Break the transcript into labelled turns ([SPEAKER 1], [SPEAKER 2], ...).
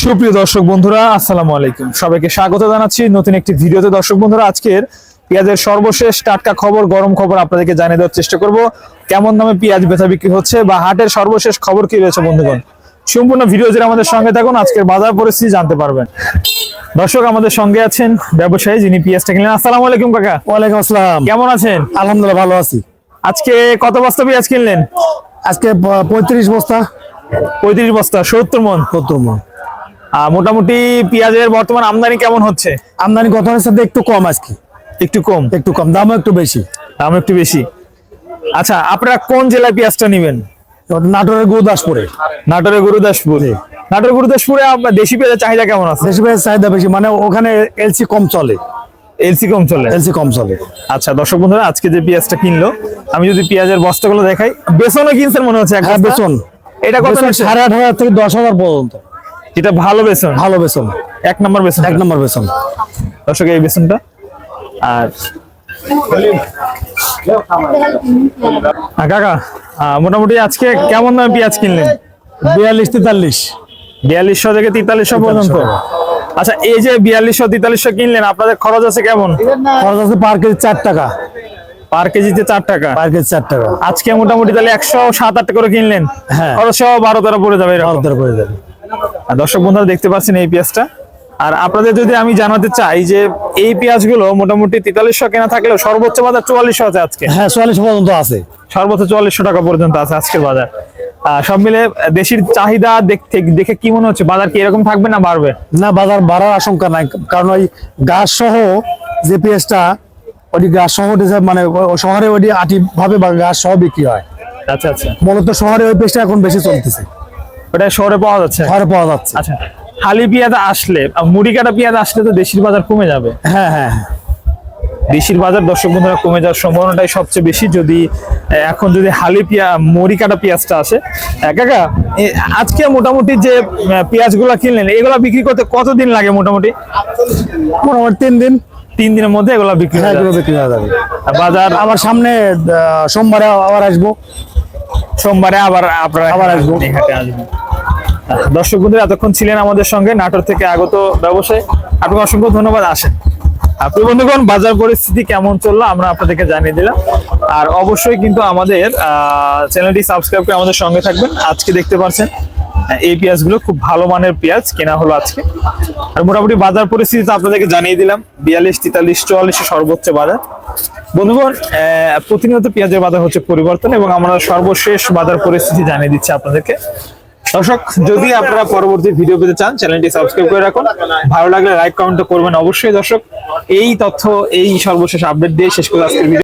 [SPEAKER 1] সুপ্রিয় দর্শক বন্ধুরা, আসসালামু আলাইকুম। সবাইকে স্বাগত জানাচ্ছি নতুন একটি ভিডিওতে। দর্শক বন্ধুরা, আজকের পেঁয়াজের সর্বশেষ টাটকা খবর, গরম খবর আপনাদেরকে জানিয়ে দেওয়ার চেষ্টা করব। কেমন দামে পেঁয়াজ বেচা বিক্রি হচ্ছে বা হাটের সর্বশেষ খবর কি রয়েছে বন্ধুগণ, সম্পূর্ণ ভিডিও জুড়ে আমাদের সঙ্গে থাকুন, আজকের বাজার পরিস্থিতি জানতে পারবেন। দর্শক, আমাদের সঙ্গে আছেন ব্যবসায়ী যিনি পেঁয়াজটা কিনলেন। আসসালামু আলাইকুম কাকা।
[SPEAKER 2] ওয়ালাইকুম আসসালাম।
[SPEAKER 1] কেমন আছেন?
[SPEAKER 2] আলহামদুলিল্লাহ ভালো আছি।
[SPEAKER 1] আজকে কত বস্তা পেঁয়াজ কিনলেন?
[SPEAKER 2] আজকে 35 বস্তা।
[SPEAKER 1] 35 বস্তা, 70 মন।
[SPEAKER 2] 70 মণ।
[SPEAKER 1] মোটামুটি পেঁয়াজের বর্তমান আমদানি কেমন হচ্ছে?
[SPEAKER 2] আমদানি গতবারের সাথে একটু কম, আজকে
[SPEAKER 1] একটু কম।
[SPEAKER 2] একটু কম, দামও একটু বেশি।
[SPEAKER 1] দাম একটু বেশি। আচ্ছা, আপনারা কোন জেলায় পেঁয়াজটা নেবেন?
[SPEAKER 2] নাটোরের গুরুদাসপুরে।
[SPEAKER 1] নাটোরের গুরুদাসপুর। নাটোরের গুরুদাসপুরে আপনার দেশি পেঁয়াজের চাহিদা কেমন আছে?
[SPEAKER 2] দেশি পেঁয়াজের চাহিদা বেশি, মানে ওখানে এলসি কম চলে।
[SPEAKER 1] এলসি কম চলে।
[SPEAKER 2] এলসি কম চলে।
[SPEAKER 1] আচ্ছা দর্শক বন্ধুরা, আজকে যে পেঁয়াজটা কিনলো, আমি যদি পেঁয়াজের বস্তাগুলো দেখাই, বেসনও কিনছেন মনে হচ্ছে।
[SPEAKER 2] হ্যাঁ, বেসন।
[SPEAKER 1] এটা কত?
[SPEAKER 2] বেসন 8,500 থেকে 10,000 পর্যন্ত।
[SPEAKER 1] এটা ভালো বেসন।
[SPEAKER 2] ভালো বেসন,
[SPEAKER 1] এক নম্বর বেসন।
[SPEAKER 2] এক নম্বর বেসন।
[SPEAKER 1] দর্শক, এই বেসনটা। আর কাকা, মোটামুটি আজকে কেমন দামে পেঁয়াজ কিনলেন?
[SPEAKER 2] 42-43।
[SPEAKER 1] 4200 থেকে 4300 পর্যন্ত। আচ্ছা, এই যে 4200-4300 কিনলেন, আপনাদের খরচ আছে কেমন?
[SPEAKER 2] খরচ আছে পার কেজি 4 টাকা।
[SPEAKER 1] পার কেজিতে 4 টাকা।
[SPEAKER 2] পার কেজি 4 টাকা।
[SPEAKER 1] আজকে মোটামুটি তাহলে 107-8 করে কিনলেন।
[SPEAKER 2] হ্যাঁ,
[SPEAKER 1] খরচ 12-13 পড়ে যাবে এরকম।
[SPEAKER 2] পড়ে যাবে।
[SPEAKER 1] আর দর্শক বন্ধুরা, দেখতে পাচ্ছেন এই পেঁয়াজটা। আর আপনাদের যদি আমি জানাতে চাই যে এই পেঁয়াজগুলো মোটামুটি 4300 কেনা থাকলেও সর্বোচ্চ বাজার 4400 আছে আজকে।
[SPEAKER 2] হ্যাঁ, 44 পর্যন্ত আছে।
[SPEAKER 1] সর্বোচ্চ 4400 টাকা পর্যন্ত আছে আজকের বাজার। সব মিলে দেশির চাহিদা দেখে কি মনে হচ্ছে, বাজার কি এরকম থাকবে না বাড়বে?
[SPEAKER 2] না, বাজার বাড়ার আশঙ্কা নাই, কারণ ওই গাছ সহ যে পেঁয়াজটা, ওই গাছ সহ মানে শহরে ওই আটি ভাবে গাছ সহ বিক্রি হয়।
[SPEAKER 1] আচ্ছা আচ্ছা,
[SPEAKER 2] মূলত শহরে ওই পেঁয়াজটা এখন বেশি চলতেছে।
[SPEAKER 1] ওটা শহরে পাওয়া যাচ্ছে।
[SPEAKER 2] শহরে পাওয়া যাচ্ছে।
[SPEAKER 1] আচ্ছা, হালি পেঁয়াজ আসলে, মুড়ি কাটা পেঁয়াজ আসলে তো দেশির বাজার কমে যাবে।
[SPEAKER 2] হ্যাঁ হ্যাঁ,
[SPEAKER 1] দেশির বাজার দর্শক বন্ধুরা কমে যাওয়ার সম্ভাবনাটাই সবচেয়ে বেশি, যদি এখন যদি হালি মুড়ি কাটা পেঁয়াজটা আসে। কাকা, আজকে মোটামুটি যে পেঁয়াজগুলা কিনলেন, এগুলা বিক্রি করতে কতদিন লাগে? মোটামুটি
[SPEAKER 2] 3 দিন।
[SPEAKER 1] 3 দিনের মধ্যে এগুলা বিক্রি হয়ে যাবে।
[SPEAKER 2] বিক্রি হয়ে যাবে।
[SPEAKER 1] বাজার
[SPEAKER 2] আবার সামনে সোমবারে আবার আসবো।
[SPEAKER 1] সোমবারে আবার আপনারা
[SPEAKER 2] আবার আসবো।
[SPEAKER 1] এই হাটে আসবেন। দর্শক বন্ধুরা, এতক্ষণ ছিলেন আমাদের সঙ্গে নাটোর থেকে আগত ব্যবসায়ী, আপনাকে অসংখ্য ধন্যবাদ। আসেন আপনি বন্ধুগণ, বাজার পরিস্থিতি কেমন চললো আমরা আপনাদেরকে জানিয়ে দিলাম। আর অবশ্যই কিন্তু আমাদের চ্যানেলটি সাবস্ক্রাইব করে আমাদের সঙ্গে থাকবেন। আজকে দেখতে পাচ্ছেন এই পেঁয়াজগুলো খুব ভালো মানের পেঁয়াজ কেনা হলো আজকে। আর মোটামুটি বাজার পরিস্থিতি তো আপনাদেরকে জানিয়ে দিলাম, 42, 43, 44 সর্বোচ্চ বাজার। বন্ধুগণ, প্রতিনিয়ত পেঁয়াজের বাজার হচ্ছে পরিবর্তন, এবং আমরা সর্বশেষ বাজার পরিস্থিতি জানিয়ে দিচ্ছি আপনাদেরকে। দর্শক, যদি আপনারা পরবর্তী ভিডিও পেতে চান, চ্যানেলটি সাবস্ক্রাইব করে রাখুন। ভালো লাগলে লাইক কমেন্ট করবেন অবশ্যই। দর্শক, এই তথ্য, এই সর্বশেষ আপডেট দিয়ে শেষ করে আজকের ভিডিও।